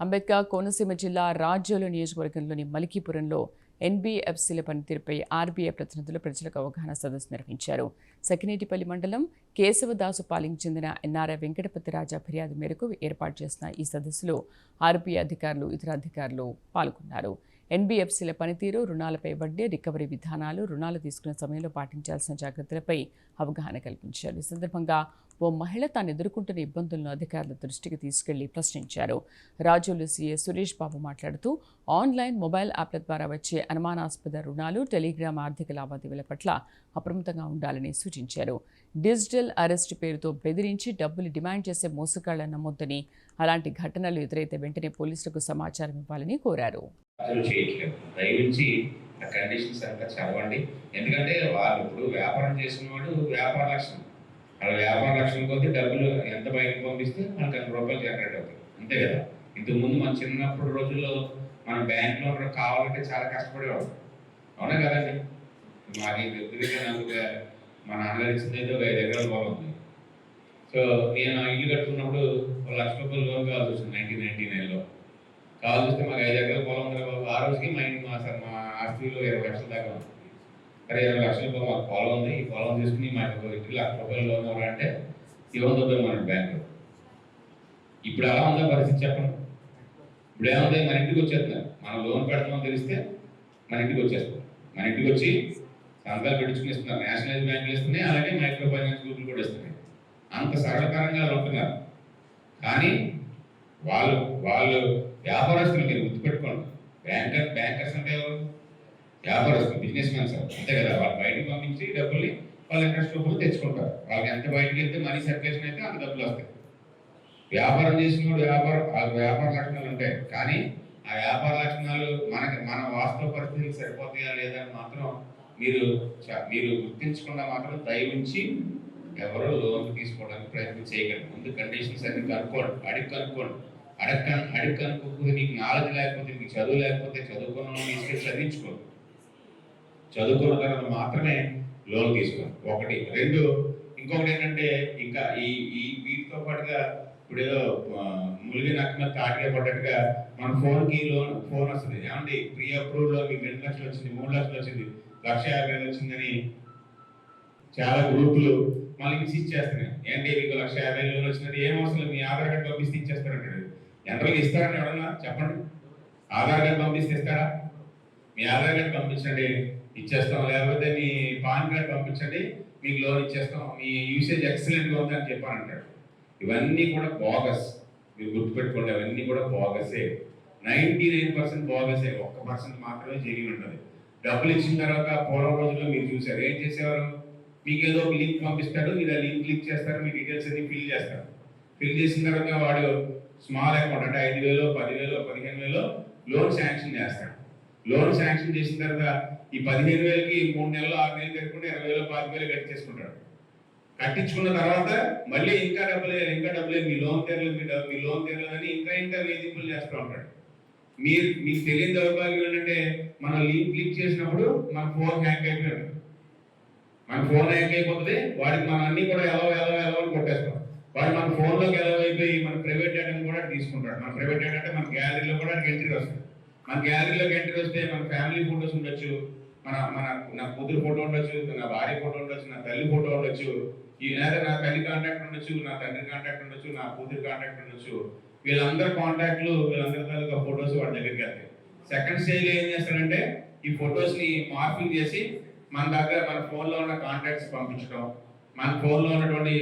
అంబేద్కర్ కోనసీమ జిల్లా రాజోలు నియోజకవర్గంలోని మలికీపురంలో ఎన్బీఎఫ్సీల పనితీరుపై ఆర్బీఐ ప్రతినిధులు ప్రజలకు అవగాహన సదస్సు నిర్వహించారు. సకినేటిపల్లి మండలం కేశవదాసుపాలెంకు చెందిన ఎన్ఆర్ఐ వెంకటపతి రాజా ఫిర్యాదు మేరకు ఏర్పాటు చేసిన ఈ సదస్సులో ఆర్బీఐ అధికారులు, ఇతర అధికారులు పాల్గొన్నారు. ఎన్బీఎఫ్సీల పనితీరు, రుణాలపై వడ్డీ, రికవరీ విధానాలు, రుణాలు తీసుకునే సమయంలో పాటించాల్సిన జాగ్రత్తలపై అవగాహన కల్పించారు. ఈ సందర్భంగా ఓ మహిళ తాను ఎదుర్కొంటున్న ఇబ్బందులను అధికారుల దృష్టికి తీసుకెళ్లి ప్రశ్నించారు. రాజోలు సీఏ సురేష్ బాబు మాట్లాడుతూ ఆన్లైన్, మొబైల్ యాప్ల ద్వారా వచ్చే అనుమానాస్పద రుణాలు, టెలిగ్రామ్ ఆర్థిక లావాదేవీల పట్ల అప్రమత్తంగా ఉండాలని సూచించారు. డిజిటల్ అరెస్ట్ పేరుతో బెదిరించి డబ్బులు డిమాండ్ చేసే మోసగాళ్లను నమ్మొద్దని, అలాంటి ఘటనలు ఎదురైతే వెంటనే పోలీసులకు సమాచారం ఇవ్వాలని కోరారు. దయవించి ఆ కండిషన్స్ అంతా చదవండి. ఎందుకంటే వాళ్ళు ఇప్పుడు వ్యాపారం చేసిన వాడు వ్యాపార లక్షణం, వాళ్ళ వ్యాపార లక్షణం కొద్దీ డబ్బులు ఎంత బయటకు పంపిస్తే మనకు ₹100 జనరేట్ అవుతాయి, అంతే కదా. ఇంతకుముందు మన చిన్నప్పుడు రోజుల్లో మన బ్యాంక్లో కావాలంటే చాలా కష్టపడేవాడు, అవునా కదండి. మాకు వ్యక్తిగత నాకు మా నాన్నగారు ఇచ్చింది అయితే 5 ఎకరాల పొలం ఉంది. సో నేను ఇల్లు కట్టుకున్నప్పుడు ₹1,00,000 లోన్ కావాల్సి వచ్చింది 1999లో. కావాల్సి వస్తే మాకు 5 ఎకరాల పొలం ఉంది బాబు. ఆ రోజుకి మా ఆస్తిలో 20 లక్షల దాకా ఉంది. మరి 20 లక్షల మాకు పొలం ఉంది, ఈ పొలం తీసుకుని మాకు ఇంటికి ₹1,00,000 లోన్ ఇవ్వాలంటే ఇవ్వదు మన బ్యాంకు. ఇప్పుడు అలా ఉందా పరిస్థితి చెప్పండి. ఇప్పుడు ఏముంది, మన ఇంటికి వచ్చేస్తున్నారు. మనం లోన్ పెడతామని తెలిస్తే మన ఇంటికి వచ్చేస్తాం. మన ఇంటికి వచ్చి సంతకాలు పెట్టించుకుని ఇస్తున్నారు. నేషనలైజ్ బ్యాంకులు ఇస్తున్నాయి, అలాగే మైక్రో ఫైనాన్స్ గ్రూపులు కూడా ఇస్తున్నాయి. అంత సరళతరంగా ఉంటున్నారు. కానీ వాళ్ళు వ్యాపారస్తులు, మీరు గుర్తుపెట్టుకోండి. బ్యాంకర్స్ అంటే వ్యాపారస్తులు, బిజినెస్ మ్యాన్స్ అంతే కదా. వాళ్ళు బయటకు పంపించి డబ్బుల్ని వాళ్ళు ఇంట్రెస్ట్ రూపంలో తెచ్చుకుంటారు. వాళ్ళకి ఎంత బయటకు వెళ్తే మనీ సర్క్యులేషన్ అయితే అంత డబ్బులు వస్తాయి. వ్యాపారం చేసిన వ్యాపార లక్షణాలు ఉంటాయి. కానీ ఆ వ్యాపార లక్షణాలు మన వాస్తవ పరిస్థితులు సరిపోతాయా లేదా అని మాత్రం మీరు గుర్తించకుండా మాత్రం దయవుంచి ఎవరో లోన్ తీసుకోవడానికి ప్రయత్నం చేయకండి. ముందు కండిషన్స్ అన్ని కనుక్కోండి, అడిగి కనుక్కోకపోతే నీకు నాలెడ్జ్ లేకపోతే, నీకు చదువు లేకపోతే చదువుకున్న తీసుకెళ్ళి చదివించుకోండి. చదువుకున్న తర్వాత మాత్రమే లోన్ తీసుకోండి. 1. 2, ఇంకొకటి ఏంటంటే, ఇంకా ఈ వీటితో పాటుగా ఇప్పుడు ఏదో ములిగి నక్క మీద తాటిగా పడ్డట్టుగా మన ఫోన్కి ఫోన్ వస్తుంది. ఏమండి ప్రీ అప్రూవ్లో మీకు 2 లక్షలు వచ్చింది, 3 లక్షలు వచ్చింది, 1,50,000 వచ్చిందని చాలా గ్రూపులు మళ్ళీ ఇచ్చేస్తున్నాయి. ఏంటి మీకు 1,50,000 లోన్ వచ్చినట్టు ఏం అవసరం, మీ ఆధార్ కార్డు పంపిస్తే ఇచ్చేస్తారంటాడు. ఎంతవరకు ఇస్తారని ఎవరన్నా చెప్పండి. ఆధార్ కార్డు పంపిస్తే ఇస్తారా? మీ ఆధార్ కార్డు పంపించండి, ఇచ్చేస్తాం. లేకపోతే మీ పాన్ కార్డు పంపించండి, మీకు లోన్ ఇచ్చేస్తాం, మీ యూసేజ్ ఎక్సలెంట్గా ఉందని చెప్పానంటాడు. ఇవన్నీ కూడా బోగస్. మీరు గుర్తుపెట్టుకోండి, అవన్నీ కూడా బోగసే. 99% బోగసే. 1% మాత్రమే జరిగి ఉంటుంది. డబ్బులు ఇచ్చిన తర్వాత పూర్వం రోజుల్లో మీరు చూసారు, ఏం చేసేవారు, మీకు ఏదో ఒక లింక్ పంపిస్తాడు, మీరు ఆ లింక్ క్లిక్ చేస్తారు, మీ డీటెయిల్స్ అన్ని ఫిల్ చేస్తారు. ఫిల్ చేసిన తర్వాత వాడు స్మాల్ అకౌంట్ అంటే 5,000, 10,000, 15,000 లోన్ శాంక్షన్ చేస్తాడు. లోన్ శాంక్షన్ చేసిన తర్వాత ఈ 15,000కి 3 నెలలు 6 నెలలు కట్టుకుంటే 20,000, 25,000 కట్టించుకుంటాడు. కట్టించుకున్న తర్వాత మళ్ళీ ఇంకా డబ్బులే మీ లోన్ తీరలేదని ఇంకా వేధింపులు చేస్తూ ఉంటాడు. మీకు తెలియని దౌర్భాగ్యం ఏంటంటే, మనం లింక్ క్లిక్ చేసినప్పుడు మన ఫోన్ హ్యాక్ అయిపోయాడు. మన ఫోన్ హ్యాక్ అయిపోతుంది, వాడికి మన అన్ని కూడా ఎలా అని కొట్టేస్తాం. వాడు మన ఫోన్లోకి ఎలా అయిపోయి మన ప్రైవేట్ డేటాను కూడా తీసుకుంటాడు. మన ప్రైవేట్ డేటా అంటే మన గ్యాలరీలో కూడా ఎంట్రీ వస్తుంది. మన గ్యాలరీలోకి ఎంట్రీ వస్తే మన ఫ్యామిలీ ఫోటోస్ ఉండొచ్చు, నా కూతురు ఫోటో ఉండొచ్చు, నా భార్య ఫోటో ఉండొచ్చు, నా తల్లి ఫోటో ఉండొచ్చు, లేదా నా తల్లి కాంటాక్ట్ ఉండొచ్చు, నా తండ్రి కాంటాక్ట్ ఉండొచ్చు, నా కూతురు కాంటాక్ట్ ఉండొచ్చు. వీళ్ళందరి కాంటాక్ట్లు, వీళ్ళందరి తాలూకా ఫొటోస్ వాడి దగ్గరికి వెళ్తాయి. సెకండ్ స్టేజ్లో ఏం చేస్తాడంటే, ఈ ఫొటోస్ని మార్ఫింగ్ చేసి మన ఫోన్లో ఉన్న కాంటాక్ట్స్ పంపించడం, మన ఫోన్లో ఉన్నటువంటి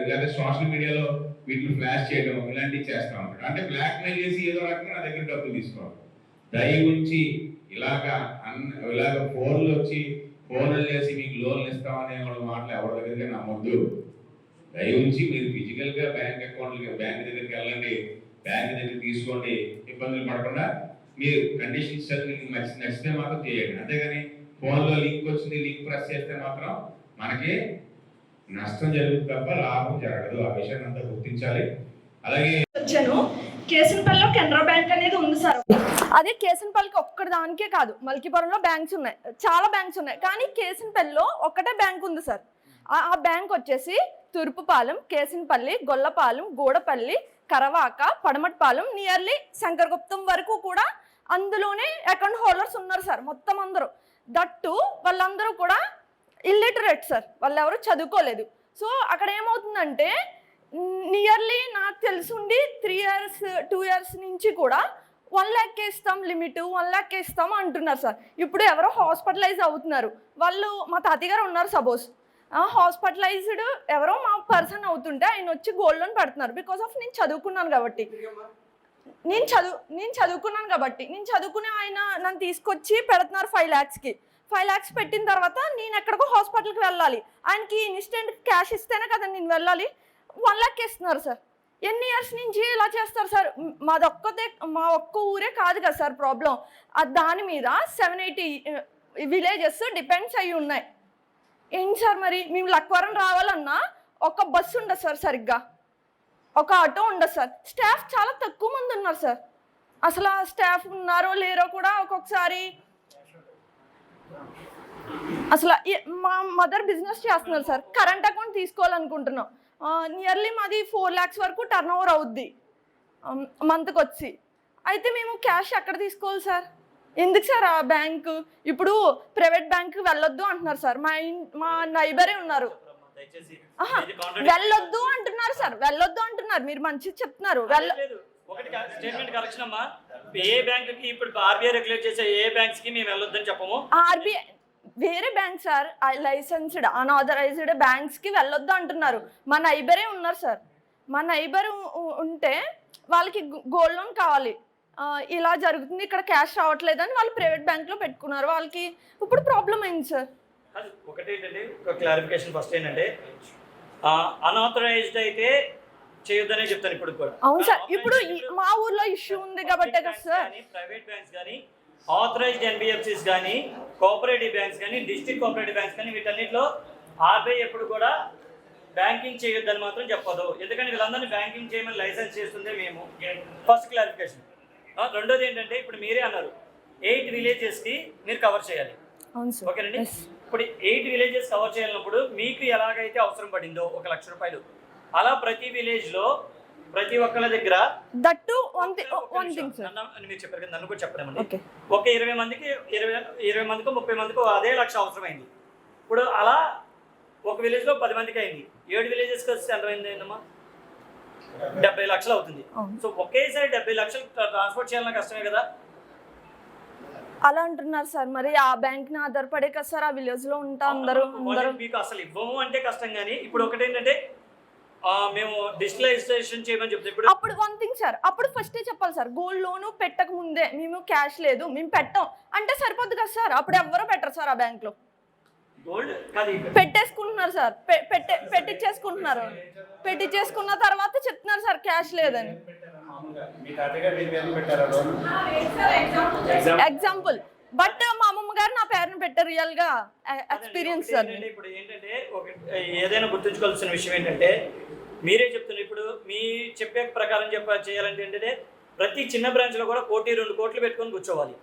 లేదా సోషల్ మీడియాలో వీటిని ఫ్లాష్ చేయడం, ఇలాంటివి చేస్తూ ఉంటాడు. అంటే బ్లాక్మెయిల్ చేసి ఏదో రకంగా నా దగ్గర డబ్బులు తీసుకోవాలి. దయవుంచి ఇలాగ ఫోన్లు చేసి మీకు లోన్లు ఇస్తామనే మాటలు ఎవరి దగ్గరికి నమ్మొద్దు. దయవుంచి మీరు ఫిజికల్గా బ్యాంక్ దగ్గరికి వెళ్ళండి, బ్యాంక్ దగ్గర తీసుకోండి. ఇబ్బందులు పడకుండా మీరు కండిషన్స్ నచ్చితే మాత్రం చేయండి. అంతేగాని ఫోన్లో లింక్ వచ్చింది, లింక్ ప్రెస్ చేస్తే మాత్రం మనకి నష్టం జరుగుతుంది తప్ప లాభం జరగదు. ఆ విషయాన్ని అంతా గుర్తించాలి. అలాగే వచ్చాను, కేసనపల్లిలో కెనరా బ్యాంక్ అనేది ఉంది సార్. అదే కేసనపల్లికి ఒక్కటి దానికే కాదు, మల్కీపురంలో బ్యాంక్స్ ఉన్నాయి, చాలా బ్యాంక్స్ ఉన్నాయి. కానీ కేసనపల్లిలో ఒక్కటే బ్యాంక్ ఉంది సార్. ఆ బ్యాంక్ వచ్చేసి తూర్పుపాలెం, కేసనపల్లి, గొల్లపాలెం, గూడపల్లి, కరవాక, పడమట్పాలెం, నియర్లీ శంకరగుప్తం వరకు కూడా అందులోనే అకౌంట్ హోల్డర్స్ ఉన్నారు సార్. మొత్తం అందరూ దట్టు వాళ్ళందరూ కూడా ఇల్లిటరేట్ సార్, వాళ్ళు ఎవరు చదువుకోలేదు. సో అక్కడ ఏమవుతుందంటే నియర్లీ నాకు తెలుసుండి 3 years 2 years నుంచి కూడా 1 lakh ఇస్తాం లిమిట్, 1 lakh ఇస్తాం అంటున్నారు సార్. ఇప్పుడు ఎవరో హాస్పిటలైజ్ అవుతున్నారు, వాళ్ళు మా తాతయ్య గారు ఉన్నారు సపోజ్, హాస్పిటలైజ్డ్ ఎవరో మా పర్సన్ అవుతుంటే ఆయన వచ్చి గోల్డ్ లోన్ పెడుతున్నారు. బికాస్ ఆఫ్ నేను చదువుకున్నాను కాబట్టి, నేను చదువుకునే ఆయన నన్ను తీసుకొచ్చి పెడుతున్నారు 5 lakhsకి. 5 lakhs పెట్టిన తర్వాత నేను ఎక్కడికో హాస్పిటల్కి వెళ్ళాలి, ఆయనకి ఇన్స్టెంట్ క్యాష్ ఇస్తేనే కదా నేను వెళ్ళాలి. 1 lakh ఇస్తున్నారు సార్. ఎన్ని ఇయర్స్ నుంచి ఇలా చేస్తారు సార్? మా ఒక్క ఊరే కాదు కదా సార్ ప్రాబ్లం, దాని మీద 780 విలేజెస్ డిపెండ్స్ అయ్యి ఉన్నాయి. ఏంటి సార్ మరి మేము లక్వరం రావాలన్నా ఒక బస్సు ఉండదు సార్, సరిగ్గా ఒక ఆటో ఉండదు సార్. స్టాఫ్ చాలా తక్కువ మంది ఉన్నారు సార్. అసలు ఆ స్టాఫ్ ఉన్నారో లేరో కూడా ఒక్కొక్కసారి. అసలు మా మదర్ బిజినెస్ చేస్తున్నారు సార్, కరెంట్ అకౌంట్ తీసుకోవాలనుకుంటున్నాం. నియర్లీ మాది 4 lakhs వరకు టర్న్ ఓవర్ అవుద్ది మంత్కి వచ్చి. అయితే మేము క్యాష్ ఎక్కడ తీసుకోవాలి సార్? ఎందుకు సార్ ఆ బ్యాంకు? ఇప్పుడు ప్రైవేట్ బ్యాంకు వెళ్ళొద్దు అంటున్నారు సార్. మా నైబరే ఉన్నారు, వెళ్ళొద్దు అంటున్నారు సార్, వెళ్ళొద్దు అంటున్నారు. మీరు మంచిగా చెప్తున్నారు. ఒకటి స్టేట్మెంట్ కరెక్షన్ అమ్మా, ఏ బ్యాంక్ కి ఇప్పుడు ఆర్బీఐ రెగ్యులేట్ చేసే ఏ బ్యాంక్స్ కి మేము వెళ్ళొద్దని చెప్పము. ఆర్బీఐ వేరే bank sir, licensed unauthorised banks కి వెళ్ళొద్దు అంటున్నారు. మా నైబరే ఉన్నారు సార్, మా నైబర్ ఉంటే వాళ్ళకి గోల్డ్ లోన్ కావాలి, ఇలా జరుగుతుంది, ఇక్కడ క్యాష్ రావట్లేదు అని వాళ్ళు ప్రైవేట్ బ్యాంక్ లో పెట్టుకున్నారు. వాళ్ళకి ఇప్పుడు ప్రాబ్లం అయింది సార్. ఒకటి ఏంటంటే ఒక క్లారిఫికేషన్ ఫస్ట్ ఏంటంటే అన్ఆథరైజ్డ్ అయితే చేయొద్దనే చెప్తాను ఇప్పుడు కూడా. అవును సార్, ఇప్పుడు మా ఊర్లో ఇష్యూ ఉంది కాబట్టి కదా సార్. ప్రైవేట్ బ్యాంక్స్ కానీ, ఆథరైజ్డ్ ఎన్బిఎఫ్సిస్ కానీ, కోఆపరేటివ్ బ్యాంక్స్ కానీ, డిస్ట్రిక్ట్ కోఆపరేటివ్ బ్యాంక్స్ కానీ, వీటన్నిటిలో ఆర్బీఐ ఎప్పుడు కూడా బ్యాంకింగ్ చేయొద్దని మాత్రం చెప్పదు. ఎందుకంటే వీళ్ళందరినీ బ్యాంకింగ్ చేయమని లైసెన్స్ చేస్తుంది మేము. First clarification. రెండోది ఏంటంటే ఇప్పుడు మీరే అన్నారు 8 విలేజెస్కి మీరు కవర్ చేయాలి. ఓకేనండి, ఇప్పుడు 8 విలేజెస్ కవర్ చేయాలన్నప్పుడు మీకు ఎలాగైతే అవసరం పడిందో 1 లక్ష రూపాయలు, అలా ప్రతి విలేజ్లో ప్రతి ఒక్కళ్ళ దగ్గర దట్టు మీరు చెప్పారు కదా, నన్ను కూడా చెప్పలేమండి. ఒక 20 మందికి 20 మందికో 30 మందికో అదే లక్ష అవసరమైంది. ఇప్పుడు అలా ఒక విలేజ్లో 10 మందికి అయింది, 7 విలేజెస్కి వస్తే ఎంత అయిందమ్మా? 70 లక్షలు అవుతుంది. సో ఒకేసారి 70 లక్షలు ట్రాన్స్పోర్ట్ చేయాలన్నా కష్టమే కదా. అలా అంటున్నారు సార్. మరి ఆ బ్యాంక్ ని ఆధారపడే కదా సార్ ఆ విలేజ్ లో ఉంటా అందరూ. మీకు అసలు ఇవ్వము అంటే కష్టం. కానీ ఇప్పుడు ఒకటి ఏంటంటే మేము డిజిటలైజేషన్ చేయమని చెప్తాం. ఇప్పుడు అప్పుడు వన్ థింగ్ సార్, అప్పుడు ఫస్టే చెప్పాలి సార్, గోల్డ్ లోన్ పెట్టక ముందే మేము క్యాష్ లేదు మేము పెట్టాం అంటే సరిపోద్ది కదా సార్. అప్పుడు ఎవరో పెట్టరు సార్ ఆ బ్యాంక్ లో, గోల్డ్ పెట్టేసుకుంటున్నారు సార్, పెట్టించేసుకున్న తర్వాత చెప్తున్నారు సార్ క్యాష్ లేదని. ఎగ్జాంపుల్, బట్ మా అమ్మమ్మ గారు నా పేరును పెట్టారు, రియల్ గా ఎక్స్పీరియన్స్ సార్. ఇప్పుడు ఏంటంటే ఏదైనా గుర్తుంచుకోవాల్సిన విషయం ఏంటంటే మీరే చెప్తున్నారు. ఇప్పుడు మీ చెప్పే ప్రకారం చేయాలంటే ఏంటంటే ప్రతి చిన్న బ్రాంచ్ లో కూడా 1 కోటి 2 కోట్లు పెట్టుకొని కూర్చోవాలి.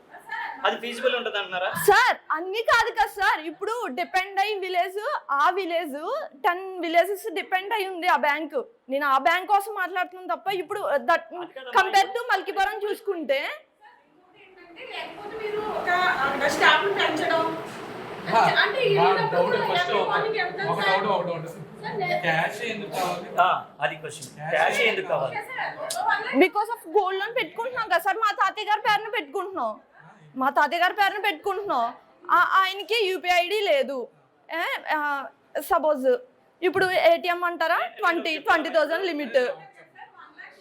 అది ఫీజిబుల్ ఉంటుంది అంటున్నారా సార్? అన్ని కాదు కదా సార్, ఇప్పుడు డిపెండ్ అయ్యి విలేజ్, ఆ విలేజ్ 10 విలేజెస్ డిపెండ్ అయి ఉంది ఆ బ్యాంకు. నేను ఆ బ్యాంక్ కోసం మాట్లాడుతున్నాను తప్ప ఇప్పుడు కంపేర్ టు మల్కీపురం చూసుకుంటే బికాస్ ఆఫ్ గోల్డ్ లోన్ పెట్టుకుంటున్నాం కదా సార్. మా తాతయ్య గారి పేరున పెట్టుకుంటున్నాం, ఆయనకి యూపీఐ ఐడి లేదు. సపోజ్ ఇప్పుడు ఏటీఎం అంటారా 20,000 లిమిట్,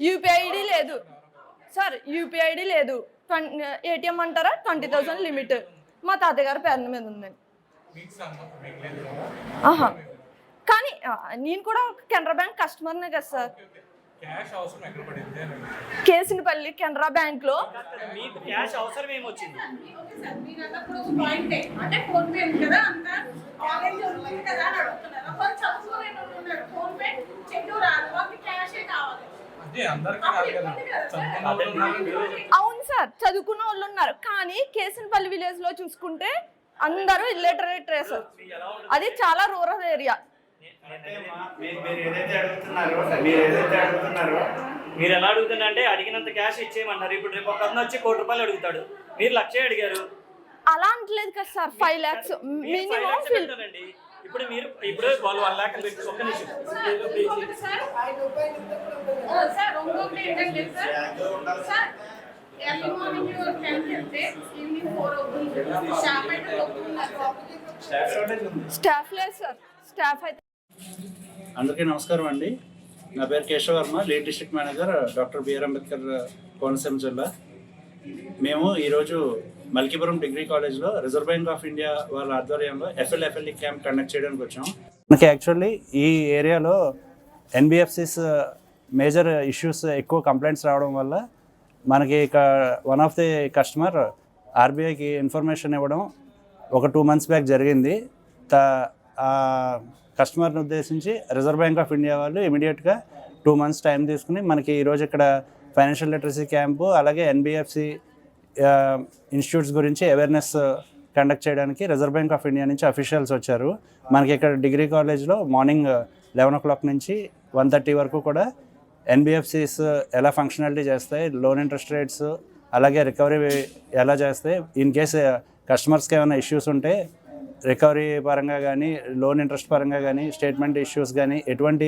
యూపీఐ ఐడి లేదు సార్, యూపీఐ ఐడి లేదు. ఏటీఎం అంటారా 20,000 లిమిట్ మా తాతయ్య గారి పేరు మీద ఉందండి. కానీ నేను కూడా కెనరా బ్యాంక్ కస్టమర్నే కదా సార్. కేసినపల్లి కెనరా బ్యాంక్ లో క్యాష్ అవసరం ఏమొచ్చింది? అవును సార్, చదువుకున్న వాళ్ళు ఉన్నారు. కానీ కేసినపల్లి విలేజ్ లో చూసుకుంటే అందరూ ఇల్లిటరేట్ సార్. అది చాలా రూరల్ ఏరియా. మీరు ఏదైతే అడుగుతున్నారో మీరు ఎలా అడుగుతుందంటే అడిగినంత క్యాష్ ఇచ్చేయమన్నారు. ఇప్పుడు రేపు ఒక అతను వచ్చి 1 కోటి రూపాయలు అడుగుతాడు, మీరు 1,00,000 అడిగారు. అలా అంటలేదు కదా సార్, 5 lakhs మీరు 5 lakhs పెట్టారండి. ఇప్పుడు వాళ్ళు 1 lakh పెట్టి ఒక్క నిమిషం స్టాఫ్ లేదు సార్, స్టాఫ్ అయితే. అందరికీ నమస్కారం అండి. నా పేరు Keshava Varma, lead district manager doctor B R Ambedkar Konaseema జిల్లా. మేము ఈరోజు మల్కీపురం డిగ్రీ కాలేజ్లో రిజర్వ్ బ్యాంక్ ఆఫ్ ఇండియా వాళ్ళ ఆధ్వర్యంలో FLE క్యాంప్ కండక్ట్ చేయడానికి వచ్చాం. మనకి యాక్చువల్లీ ఈ ఏరియాలో NBFCs మేజర్ ఇష్యూస్ ఎక్కువ కంప్లైంట్స్ రావడం వల్ల మనకి ఇక వన్ ఆఫ్ ది కస్టమర్ RBIకి ఇన్ఫర్మేషన్ ఇవ్వడం ఒక 2 months బ్యాక్ జరిగింది. ఆ కస్టమర్ని ఉద్దేశించి రిజర్వ్ బ్యాంక్ ఆఫ్ ఇండియా వాళ్ళు ఇమీడియట్గా 2 months టైం తీసుకుని మనకి ఈరోజు ఇక్కడ ఫైనాన్షియల్ లిటరసీ క్యాంపు అలాగే NBFC ఇన్స్టిట్యూట్స్ గురించి అవేర్నెస్ కండక్ట్ చేయడానికి రిజర్వ్ బ్యాంక్ ఆఫ్ ఇండియా నుంచి అఫీషియల్స్ వచ్చారు. మనకి ఇక్కడ డిగ్రీ కాలేజ్లో మార్నింగ్ 11 o'clock నుంచి 1:30 వరకు కూడా NBFCs ఎలా ఫంక్షనాలిటీ చేస్తాయి, లోన్ ఇంట్రెస్ట్ రేట్స్ అలాగే రికవరీ ఎలా చేస్తాయి, ఇన్ కేసు కస్టమర్స్కి ఏమైనా ఇష్యూస్ ఉంటే రికవరీ పరంగా కానీ లోన్ ఇంట్రెస్ట్ పరంగా కానీ స్టేట్మెంట్ ఇష్యూస్ కానీ ఎటువంటి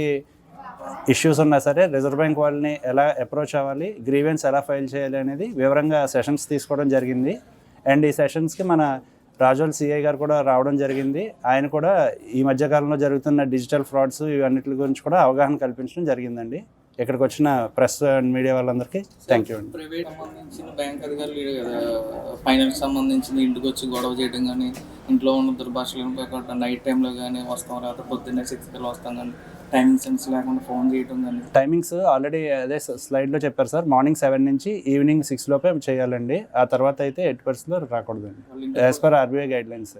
ఇష్యూస్ ఉన్నా సరే రిజర్వ్ బ్యాంక్ వాళ్ళని ఎలా అప్రోచ్ అవ్వాలి, గ్రీవెన్స్ ఎలా ఫైల్ చేయాలి అనేది వివరంగా సెషన్స్ తీసుకోవడం జరిగింది. అండ్ ఈ సెషన్స్కి మన రాజోల్ CI గారు కూడా రావడం జరిగింది. ఆయన కూడా ఈ మధ్యకాలంలో జరుగుతున్న డిజిటల్ ఫ్రాడ్స్ ఇవన్నిటి గురించి కూడా అవగాహన కల్పించడం జరిగిందండి. ఇక్కడికి వచ్చిన ప్రెస్ అండ్ మీడియా వాళ్ళందరికీ థ్యాంక్ యూ అండి. ప్రైవేట్ సంబంధించిన బ్యాంక్ అధికారులు కదా ఫైనాన్స్ సంబంధించిన ఇంటికి వచ్చి గొడవ చేయడం కానీ, ఇంట్లో ఉన్న దుర్భాషలు కాకుండా నైట్ టైంలో కానీ వస్తాం, రాత్రి పొద్దున్నే 6 వస్తాం కానీ టైమింగ్ సెన్స్ లేకుండా ఫోన్ చేయడం కానీ. టైమింగ్స్ ఆల్రెడీ అదే స్లైడ్లో చెప్పారు సార్. మార్నింగ్ 7 నుంచి ఈవినింగ్ 6 లోపే చేయాలండి. ఆ తర్వాత అయితే 8% రాకూడదండి as per RBI guide lines.